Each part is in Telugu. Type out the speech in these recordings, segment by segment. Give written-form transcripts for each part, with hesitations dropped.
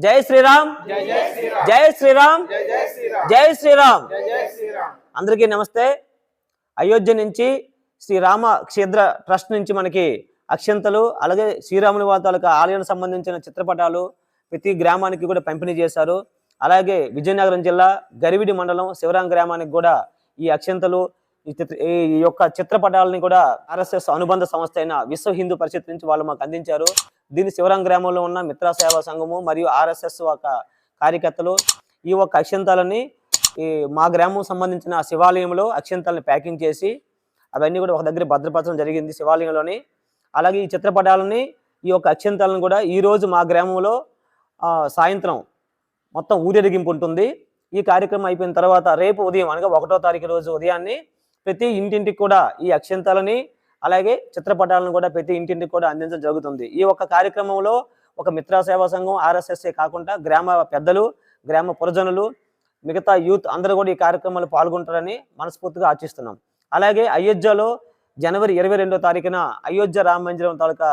జై శ్రీరామ్, జై శ్రీరామ్, జై శ్రీరామ్. అందరికీ నమస్తే. అయోధ్య నుంచి శ్రీరామ క్షేత్ర ట్రస్ట్ నుంచి మనకి అక్షంతలు, అలాగే శ్రీరాముని వారి తాలూకా ఆలయానికి సంబంధించిన చిత్రపటాలు ప్రతి గ్రామానికి కూడా పంపిణీ చేశారు. అలాగే విజయనగరం జిల్లా గరివిడి మండలం శివరాం గ్రామానికి కూడా ఈ అక్షంతలు, ఈ యొక్క చిత్రపటాలని కూడా ఆర్ఎస్ఎస్ అనుబంధ సంస్థ అయిన విశ్వ హిందూ పరిషత్ నుంచి వాళ్ళు మాకు అందించారు. దీన్ని శివరాం గ్రామంలో ఉన్న మిత్రా సేవా సంఘము మరియు ఆర్ఎస్ఎస్ ఒక కార్యకర్తలు ఈ ఒక్క అక్షంతాలని మా గ్రామం సంబంధించిన శివాలయంలో అక్షంతాలని ప్యాకింగ్ చేసి అవన్నీ కూడా ఒక దగ్గర భద్రపరచడం జరిగింది శివాలయంలోని. అలాగే ఈ చిత్రపటాలని, ఈ యొక్క అక్షంతాలను కూడా ఈరోజు మా గ్రామంలో సాయంత్రం మొత్తం ఊరేగింపు ఉంటుంది. ఈ కార్యక్రమం అయిపోయిన తర్వాత రేపు ఉదయం అనగా 1వ తారీఖు రోజు ఉదయాన్నే ప్రతి ఇంటింటికి కూడా ఈ అక్షంతాలని అలాగే చిత్రపటాలను కూడా ప్రతి ఇంటింటికి కూడా అందించడం జరుగుతుంది. ఈ ఒక్క కార్యక్రమంలో ఒక మిత్రా సేవా సంఘం ఆర్ఎస్ఎస్ఏ కాకుండా గ్రామ పెద్దలు, గ్రామ పురజనులు, మిగతా యూత్ అందరూ కూడా ఈ కార్యక్రమంలో పాల్గొంటారని మనస్ఫూర్తిగా ఆశిస్తున్నాం. అలాగే అయోధ్యలో జనవరి 22వ తారీఖున అయోధ్య రామ మందిరం తాలూకా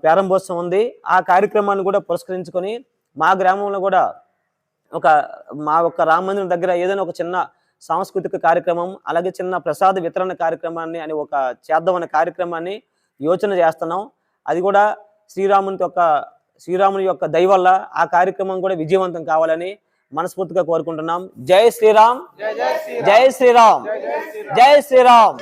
ప్రారంభోత్సవం ఉంది. ఆ కార్యక్రమాన్ని కూడా పురస్కరించుకొని మా గ్రామంలో కూడా మా ఒక్క రామ మందిరం దగ్గర ఏదైనా ఒక చిన్న సాంస్కృతిక కార్యక్రమం, అలాగే చిన్న ప్రసాద వితరణ కార్యక్రమాన్ని అని ఒక చేద్దామనే కార్యక్రమాన్ని యోచన చేస్తున్నాం. అది కూడా శ్రీరాముని యొక్క దయ వల్ల ఆ కార్యక్రమం కూడా విజయవంతం కావాలని మనస్ఫూర్తిగా కోరుకుంటున్నాం. జై శ్రీరామ్, జై శ్రీరామ్, జై శ్రీరామ్.